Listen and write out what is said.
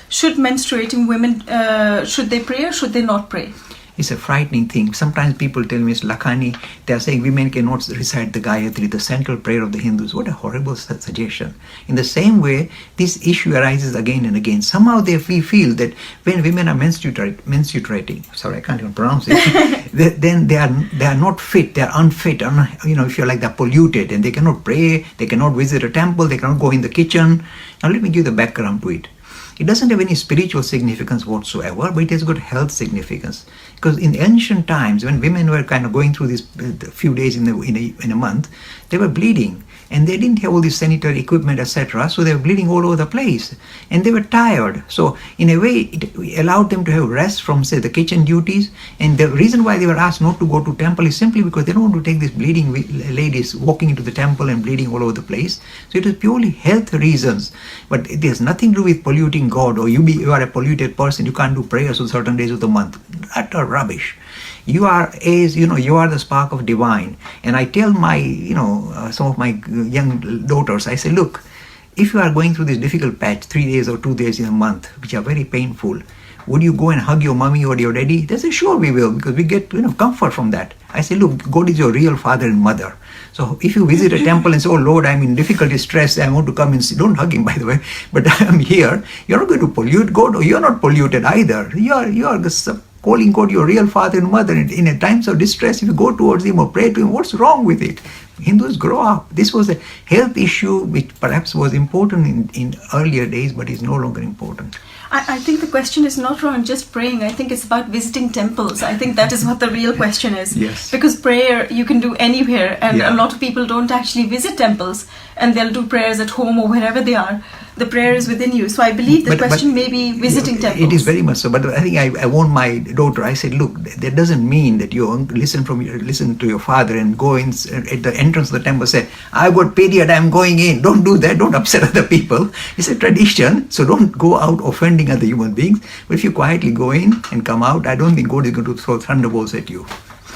should menstruating women, should they pray or should they not pray? It's a frightening thing. Sometimes people tell me, Lakhani, they are saying women cannot recite the Gayatri, the central prayer of the Hindus. What a horrible suggestion. In the same way, this issue arises again and again. Somehow we feel that when women are menstruating, sorry, I can't even pronounce it, then they are not fit, they are unfit, if you're like they're polluted, and they cannot pray, they cannot visit a temple, they cannot go in the kitchen. Now let me give the background to it. It doesn't have any spiritual significance whatsoever, but it has got health significance. Because in ancient times, when women were kind of going through this few days in a month, they were bleeding. And they didn't have all this sanitary equipment, etc. So they were bleeding all over the place. And they were tired. So in a way, it allowed them to have rest from, say, the kitchen duties. And the reason why they were asked not to go to temple is simply because they don't want to take these bleeding ladies walking into the temple and bleeding all over the place. So it is purely health reasons. But it has nothing to do with polluting God, or you are a polluted person, you can't do prayers on certain days of the month. Utter rubbish. You are the spark of divine. And I tell my, some of my young daughters, I say, look, if you are going through this difficult patch, 3 days or 2 days in a month, which are very painful, would you go and hug your mommy or your daddy? They say, sure we will, because we get comfort from that. I say, look, God is your real father and mother. So if you visit a temple and say, oh Lord, I'm in difficulty, stress, I want to come and see, don't hug him, by the way, but I'm here, you're not going to pollute God, or you're not polluted either. You are calling God your real father and mother. In a times of distress, if you go towards him or pray to him, what's wrong with it? Hindus grow up. This was a health issue which perhaps was important in earlier days, but is no longer important. I think the question is not around just praying. I think it's about visiting temples. I think that is what the real question is. Yes. Because prayer you can do anywhere, and a lot of people don't actually visit temples, and they'll do prayers at home or wherever they are. The prayer is within you. So I believe the question may be visiting temples. It is very much so. But I think I warned my daughter. I said, look, that doesn't mean that you listen to your father and go in at the entrance of the temple, say, I've got period, I'm going in. Don't do that. Don't upset other people. It's a tradition. So don't go out offending other human beings. But if you quietly go in and come out, I don't think God is going to throw thunderbolts at you.